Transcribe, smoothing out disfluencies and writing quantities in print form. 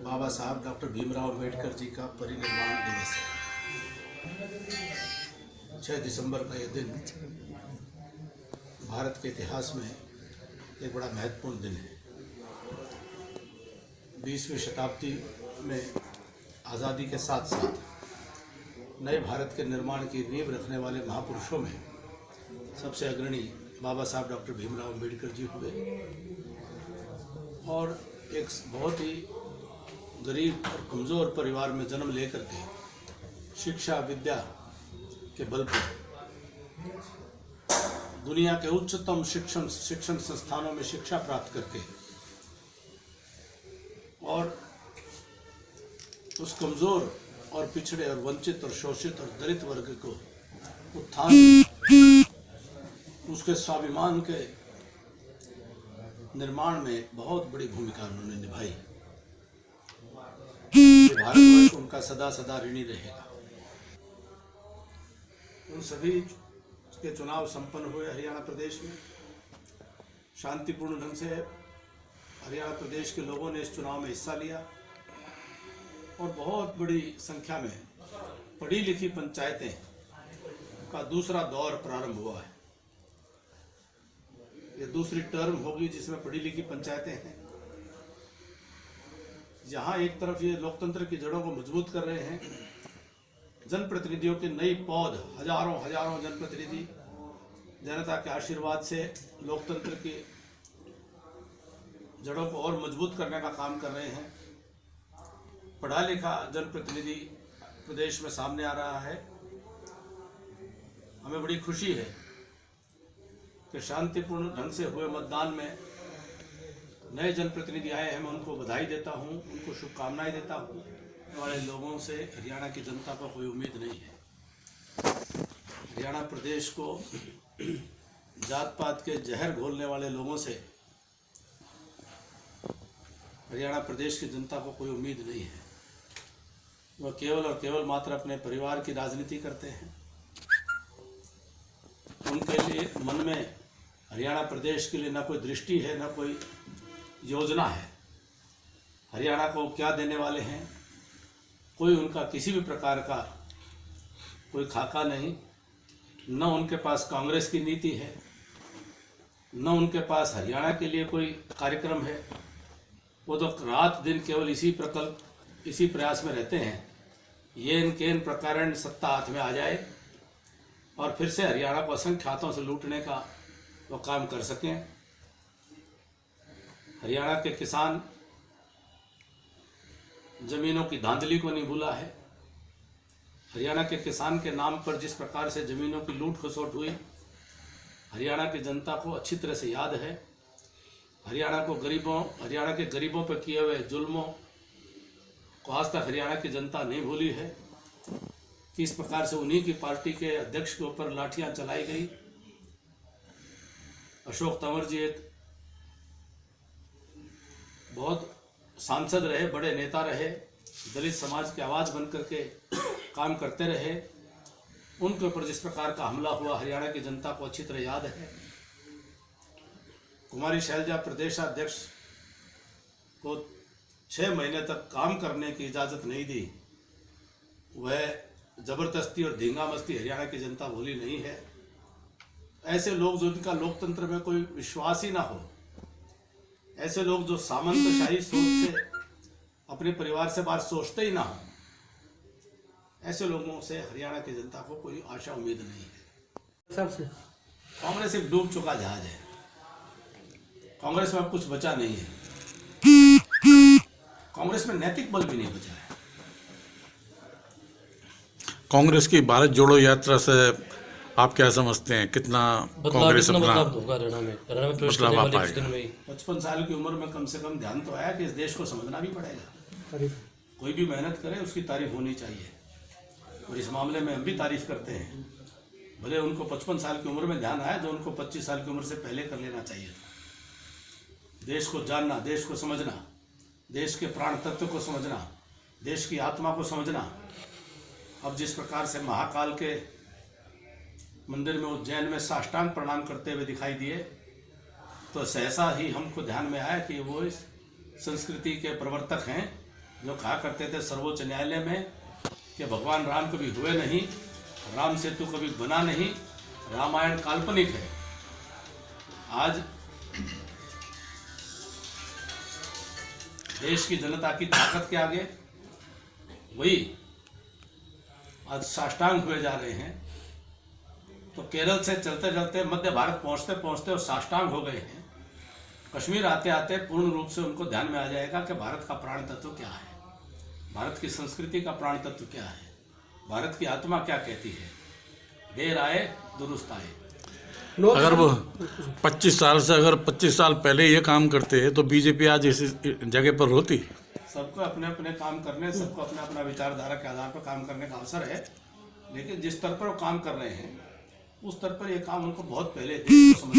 बाबा साहब डॉक्टर भीमराव अम्बेडकर जी का परिनिर्वाण दिवस है। 6 दिसंबर का यह दिन भारत के इतिहास में एक बड़ा महत्वपूर्ण दिन है। 20वीं शताब्दी में आज़ादी के साथ साथ नए भारत के निर्माण की नींव रखने वाले महापुरुषों में सबसे अग्रणी बाबा साहब डॉक्टर भीमराव अम्बेडकर जी हुए और एक बहुत ही गरीब और कमज़ोर परिवार में जन्म लेकर के शिक्षा विद्या के बल पर दुनिया के उच्चतम शिक्षण संस्थानों में शिक्षा प्राप्त करके और उस कमज़ोर और पिछड़े और वंचित और शोषित और दलित वर्ग को उत्थान उसके स्वाभिमान के निर्माण में बहुत बड़ी भूमिका उन्होंने निभाई। भारतवर्ष उनका सदा सदा ऋणी रहेगा। उन सभी के चुनाव संपन्न हुए हरियाणा प्रदेश में। शांतिपूर्ण ढंग से हरियाणा प्रदेश के लोगों ने इस चुनाव में हिस्सा लिया और बहुत बड़ी संख्या में पढ़ी लिखी पंचायतें का दूसरा दौर प्रारंभ हुआ है। ये दूसरी टर्म होगी जिसमें पढ़ी लिखी पंचायतें हैं। जहां एक तरफ ये लोकतंत्र की जड़ों को मजबूत कर रहे हैं, जनप्रतिनिधियों की नई पौध, हजारों जनप्रतिनिधि जनता के आशीर्वाद से लोकतंत्र की जड़ों को और मजबूत करने का काम कर रहे हैं। पढ़ा लिखा जनप्रतिनिधि प्रदेश में सामने आ रहा है। हमें बड़ी खुशी है कि शांतिपूर्ण ढंग से हुए मतदान में नए जनप्रतिनिधि आए हैं। मैं उनको बधाई देता हूं, उनको शुभकामनाएं देता हूं। वाले लोगों से हरियाणा की जनता को कोई उम्मीद नहीं है। हरियाणा प्रदेश को जात पात के जहर घोलने वाले लोगों से हरियाणा प्रदेश की जनता को कोई उम्मीद नहीं है। वह केवल और केवल मात्र अपने परिवार की राजनीति करते हैं। उनके लिए मन में हरियाणा प्रदेश के लिए न कोई दृष्टि है, न कोई योजना है। हरियाणा को क्या देने वाले हैं, कोई उनका किसी भी प्रकार का कोई खाका नहीं। न उनके पास कांग्रेस की नीति है, न उनके पास हरियाणा के लिए कोई कार्यक्रम है। वो तो रात दिन केवल इसी प्रयास में रहते हैं, ये इनके प्रकार सत्ता हाथ में आ जाए और फिर से हरियाणा को असंख्य हाथों से लूटने का वो काम कर सकें। हरियाणा के किसान जमीनों की धांधली को नहीं भूला है। हरियाणा के किसान के नाम पर जिस प्रकार से जमीनों की लूट खसोट हुई, हरियाणा की जनता को अच्छी तरह से याद है। हरियाणा के गरीबों पर किए हुए जुल्मों को आज तक हरियाणा की जनता नहीं भूली है। किस प्रकार से उन्हीं की पार्टी के अध्यक्ष के ऊपर लाठियां चलाई गई। अशोक तंवर जी एक बहुत सांसद रहे, बड़े नेता रहे, दलित समाज की आवाज़ बन करके काम करते रहे। उनके ऊपर जिस प्रकार का हमला हुआ हरियाणा की जनता को अच्छी तरह याद है। कुमारी शैलजा प्रदेशाध्यक्ष को 6 महीने तक काम करने की इजाज़त नहीं दी। वह ज़बरदस्ती और धींगामस्ती हरियाणा की जनता भूली नहीं है। ऐसे लोग जिनका लोकतंत्र में कोई विश्वास ही ना हो, ऐसे लोग जो सामंतशाही सोच से अपने परिवार से बाहर सोचते ही ना हो, ऐसे लोगों से हरियाणा की जनता को कोई आशा उम्मीद नहीं है। सबसे कांग्रेस एक डूब चुका जहाज है। कांग्रेस में अब कुछ बचा नहीं है। कांग्रेस में नैतिक बल भी नहीं बचा है। कांग्रेस की भारत जोड़ो यात्रा से आप क्या समझते हैं, कितना कांग्रेस अपना बदलाव आ पाएगा? 55 साल की उम्र में कम से कम ध्यान तो आया कि इस देश को समझना भी पड़ेगा। कोई भी मेहनत करे उसकी तारीफ होनी चाहिए और इस मामले में हम भी तारीफ करते हैं। भले उनको 55 साल की उम्र में ध्यान आया, जो उनको 25 साल की उम्र से पहले कर लेना चाहिए था। देश को जानना, देश को समझना, देश के प्राण तत्व को समझना, देश की आत्मा को समझना। अब जिस प्रकार से महाकाल के मंदिर में उज्जैन में साष्टांग प्रणाम करते हुए दिखाई दिए, तो सहसा ही हमको ध्यान में आया कि वो इस संस्कृति के प्रवर्तक हैं जो कहा करते थे सर्वोच्च न्यायालय में कि भगवान राम कभी हुए नहीं, राम सेतु कभी बना नहीं, रामायण काल्पनिक है। आज देश की जनता की ताकत के आगे वही आज साष्टांग हुए जा रहे हैं। तो केरल से चलते चलते मध्य भारत पहुंचते पहुंचते वो साष्टांग हो गए हैं। कश्मीर आते आते पूर्ण रूप से उनको ध्यान में आ जाएगा कि भारत का प्राण तत्व क्या है, भारत की संस्कृति का प्राण तत्व क्या है, भारत की आत्मा क्या कहती है। देर आए दुरुस्त आए। अगर वो 25 साल से अगर 25 साल पहले ये काम करते तो बीजेपी आज इस जगह पर होती। सबको अपने अपने काम करने, सबको अपना अपना विचारधारा के आधार पर काम करने का अवसर है, लेकिन जिस स्तर पर वो काम कर रहे हैं उस स्तर पर ये काम उनको बहुत पहले समझ